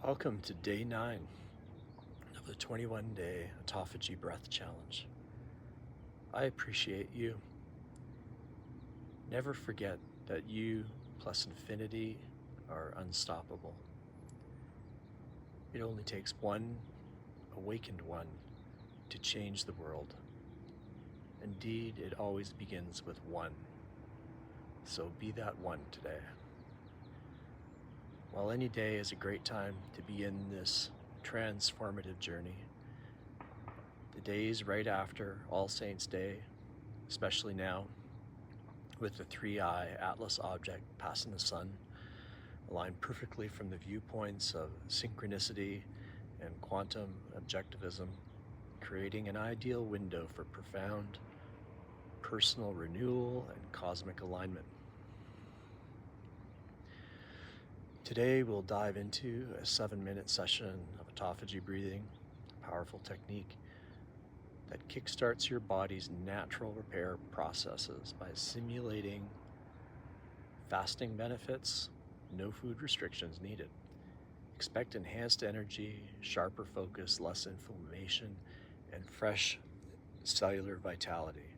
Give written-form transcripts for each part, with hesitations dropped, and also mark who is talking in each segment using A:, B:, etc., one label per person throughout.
A: Welcome to day 9 of the 21-day Autophagy Breath Challenge. I appreciate you. Never forget that you plus infinity are unstoppable. It only takes one awakened one to change the world. Indeed, it always begins with one. So be that one today. While any day is a great time to be in this transformative journey, the days right after All Saints' Day, especially now, with the 3-eye Atlas object passing the sun, aligned perfectly from the viewpoints of synchronicity and quantum objectivism, creating an ideal window for profound personal renewal and cosmic alignment. Today we'll dive into a 7-minute session of autophagy breathing, a powerful technique that kickstarts your body's natural repair processes by simulating fasting benefits, no food restrictions needed. Expect enhanced energy, sharper focus, less inflammation, and fresh cellular vitality.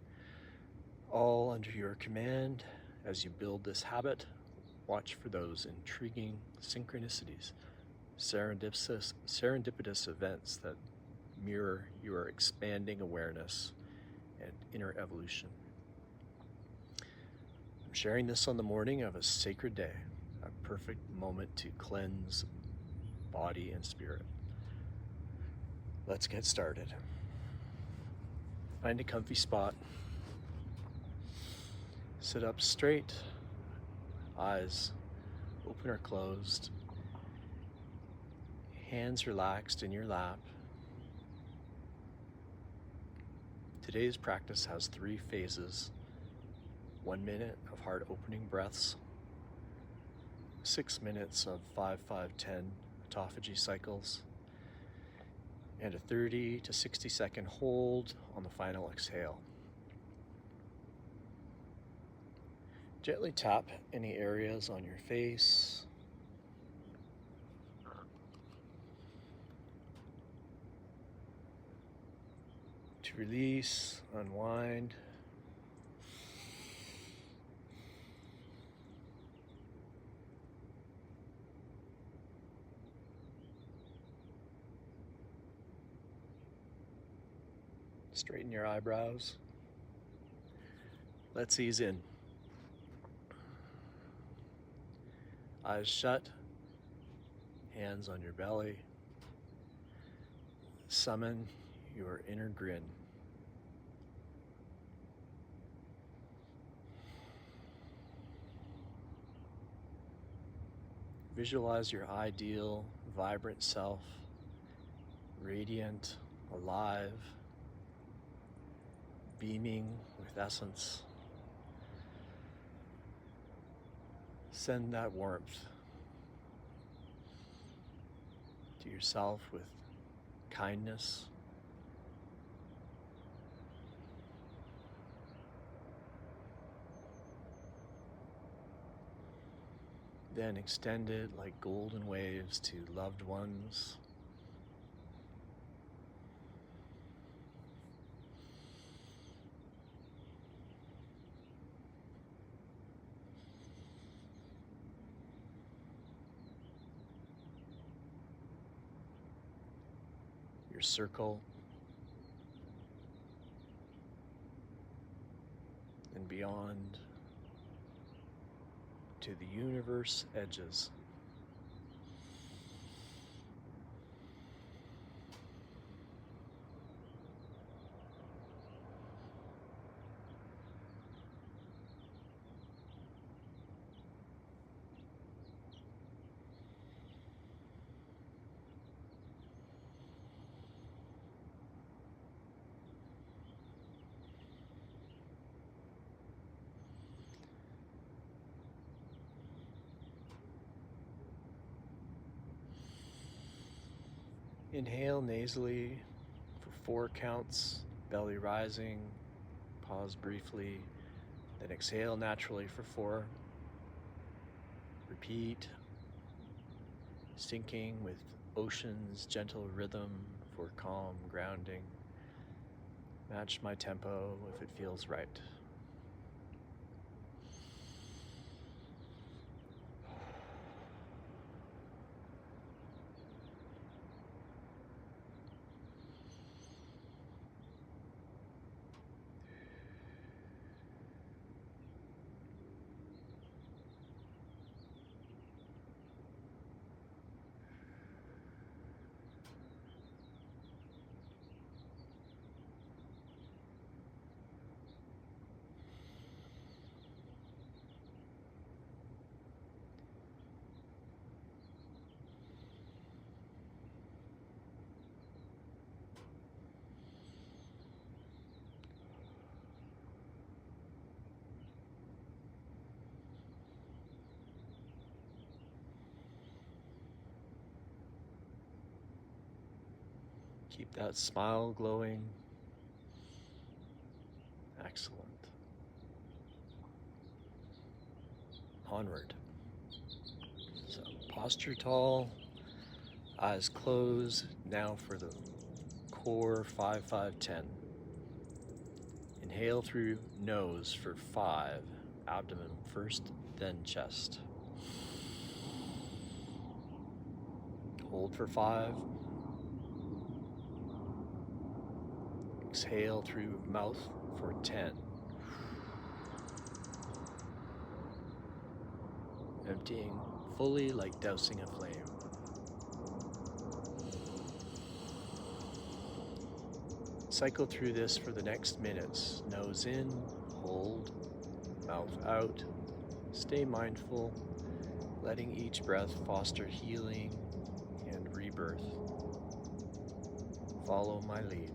A: All under your command as you build this habit. Watch for those intriguing synchronicities, serendipitous events that mirror your expanding awareness and inner evolution. I'm sharing this on the morning of a sacred day, a perfect moment to cleanse body and spirit. Let's get started. Find a comfy spot. Sit up straight. Eyes open or closed, hands relaxed in your lap. Today's practice has 3 phases: 1 minute of heart opening breaths, 6 minutes of 5-5-10 autophagy cycles, and a 30 to 60 second hold on the final exhale. Gently tap any areas on your face. To release, unwind. Straighten your eyebrows. Let's ease in. Eyes shut, hands on your belly. Summon your inner grin. Visualize your ideal, vibrant self, radiant, alive, beaming with essence. Send that warmth to yourself with kindness. Then extend it like golden waves to loved ones. Your circle and beyond to the universe edges. Inhale nasally for 4 counts, belly rising, pause briefly, then exhale naturally for 4. Repeat, syncing with ocean's gentle rhythm for calm grounding. Match my tempo if it feels right. Keep that smile glowing. Excellent. Onward. So posture tall, eyes closed. Now for the core 5-5-10. Inhale through nose for 5. Abdomen first, then chest. Hold for 5. Exhale through mouth for 10. Emptying fully like dousing a flame. Cycle through this for the next minutes. Nose in, hold, mouth out. Stay mindful, letting each breath foster healing and rebirth. Follow my lead.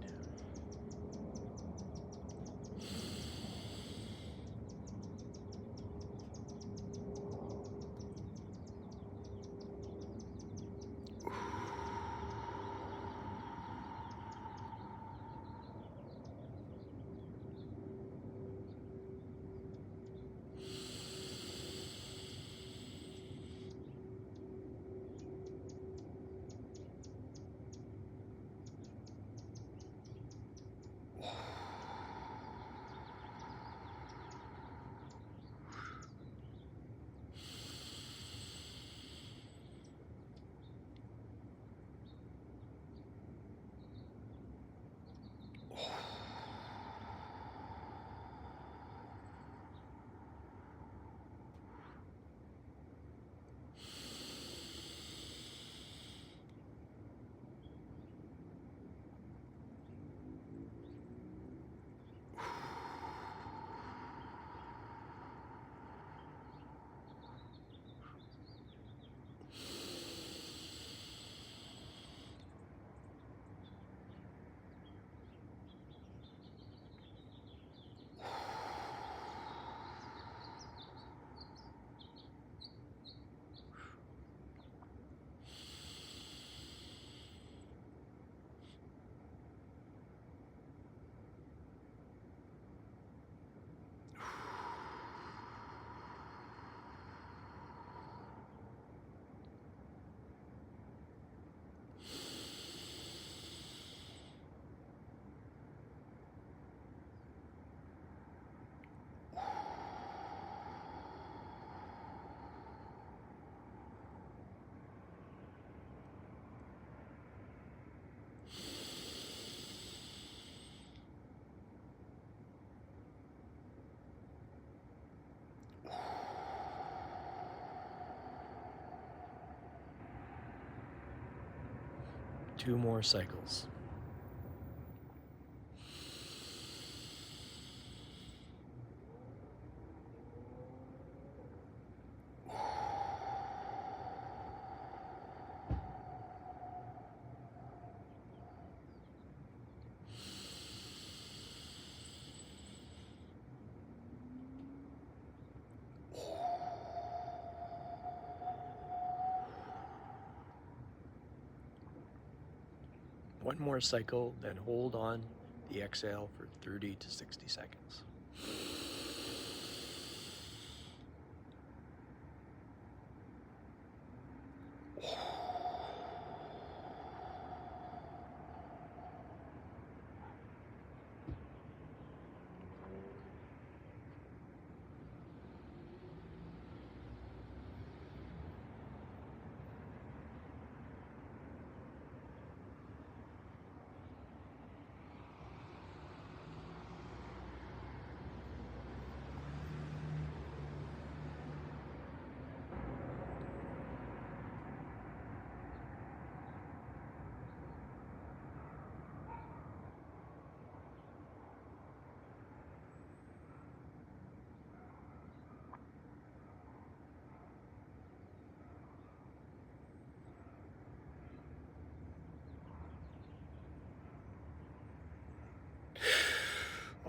A: Two more cycles. One more cycle, then hold on the exhale for 30 to 60 seconds.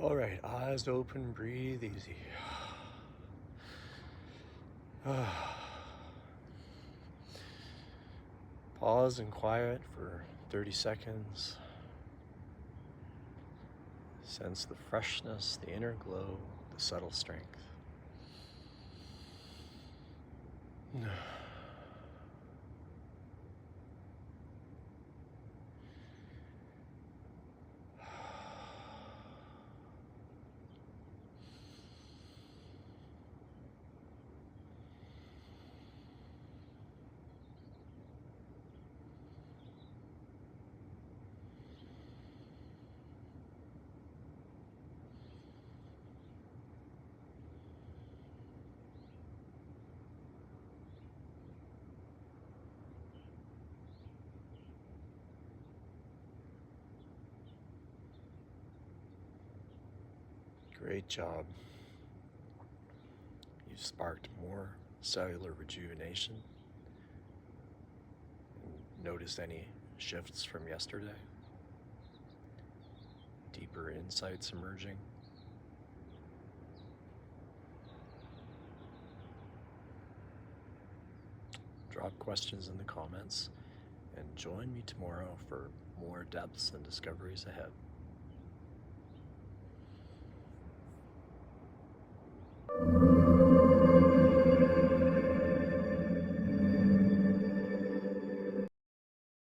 A: All right, eyes open, breathe easy. Pause and quiet for 30 seconds. Sense the freshness, the inner glow, the subtle strength. Great job. You've sparked more cellular rejuvenation. Notice any shifts from yesterday? Deeper insights emerging? Drop questions in the comments and join me tomorrow for more depths and discoveries ahead.